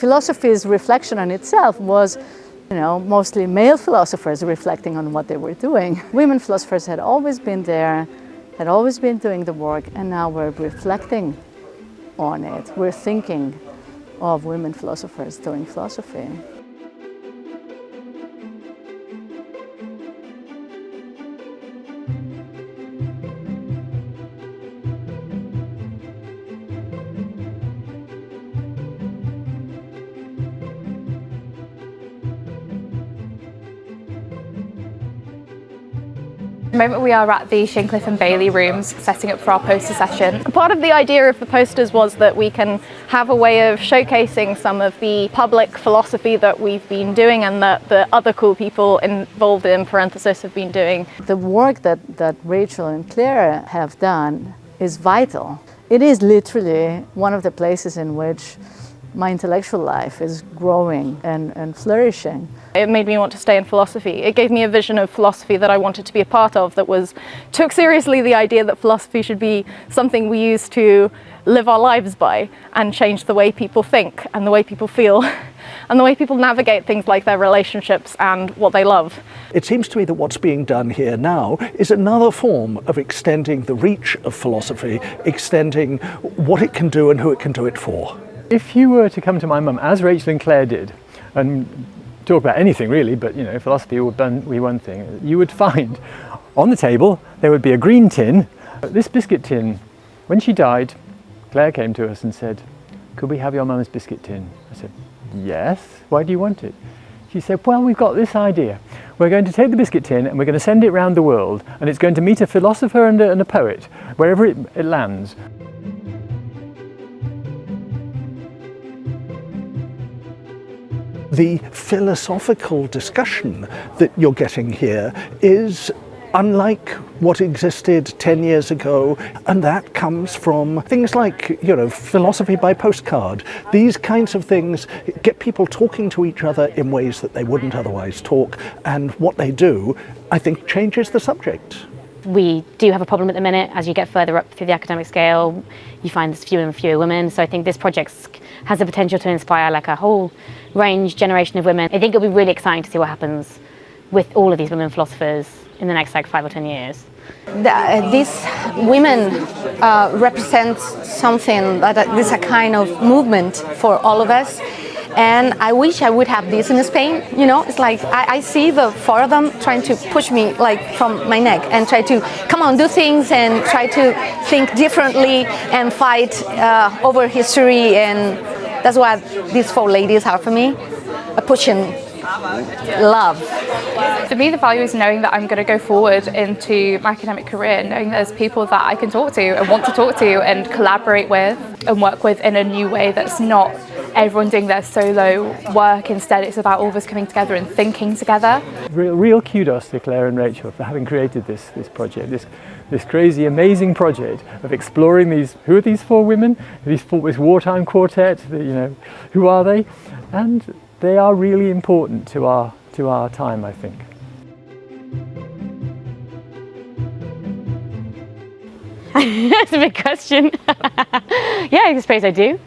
philosophy's reflection on itself was, mostly male philosophers reflecting on what they were doing. Women philosophers had always been there, had always been doing the work, and now we're reflecting on it. We're thinking of women philosophers doing philosophy. At the moment we are at the Shincliffe and Bailey Rooms setting up for our poster session. Part of the idea of the posters was that we can have a way of showcasing some of the public philosophy that we've been doing and that the other cool people involved in Parenthesis have been doing. The work that Rachel and Claire have done is vital. It is literally one of the places in which my intellectual life is growing and flourishing. It made me want to stay in philosophy. It gave me a vision of philosophy that I wanted to be a part of, that took seriously the idea that philosophy should be something we use to live our lives by and change the way people think and the way people feel and the way people navigate things like their relationships and what they love. It seems to me that what's being done here now is another form of extending the reach of philosophy, extending what it can do and who it can do it for. If you were to come to my mum, as Rachel and Claire did, and talk about anything really, but philosophy would be one thing, you would find on the table there would be a green tin. This biscuit tin, when she died, Claire came to us and said, "Could we have your mum's biscuit tin?" I said, "Yes, why do you want it?" She said, "Well, we've got this idea. We're going to take the biscuit tin and we're going to send it around the world, and it's going to meet a philosopher and a poet, wherever it lands." The philosophical discussion that you're getting here is unlike what existed 10 years ago, and that comes from things like, philosophy by postcard. These kinds of things get people talking to each other in ways that they wouldn't otherwise talk, and what they do, I think, changes the subject. We do have a problem at the minute. As you get further up through the academic scale, you find there's fewer and fewer women. So I think this project has the potential to inspire a whole generation of women. I think it'll be really exciting to see what happens with all of these women philosophers in the next 5 or 10 years. These women represent something that is a kind of movement for all of us. And I wish I would have this in Spain. It's like I see the four of them trying to push me from my neck and try to come on, do things and try to think differently and fight over history. And that's what these four ladies are for me, a pushing love. For me, the value is knowing that I'm going to go forward into my academic career, knowing there's people that I can talk to and want to talk to and collaborate with and work with in a new way that's not everyone doing their solo work. Instead, it's about all of us coming together and thinking together. Real kudos to Claire and Rachel for having created this project, this crazy, amazing project of exploring who are these four women, this Wartime Quartet, who are they? And they are really important to our time, I think. That's a big question. Yeah, I suppose I do.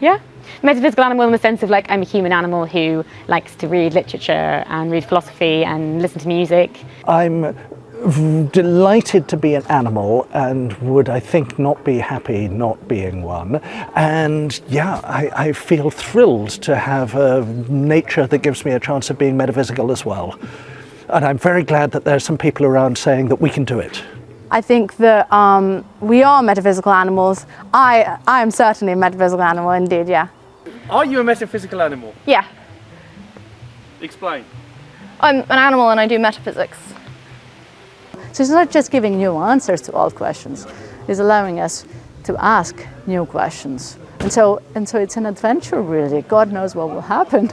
Yeah. Metaphysical animal in the sense of I'm a human animal who likes to read literature and read philosophy and listen to music. I'm delighted to be an animal and would, I think, not be happy not being one. And yeah, I feel thrilled to have a nature that gives me a chance of being metaphysical as well. And I'm very glad that there's some people around saying that we can do it. I think that we are metaphysical animals. I am certainly a metaphysical animal indeed, yeah. Are you a metaphysical animal? Yeah. Explain. I'm an animal and I do metaphysics. So it's not just giving new answers to all questions, it's allowing us to ask new questions. And so it's an adventure really. God knows what will happen.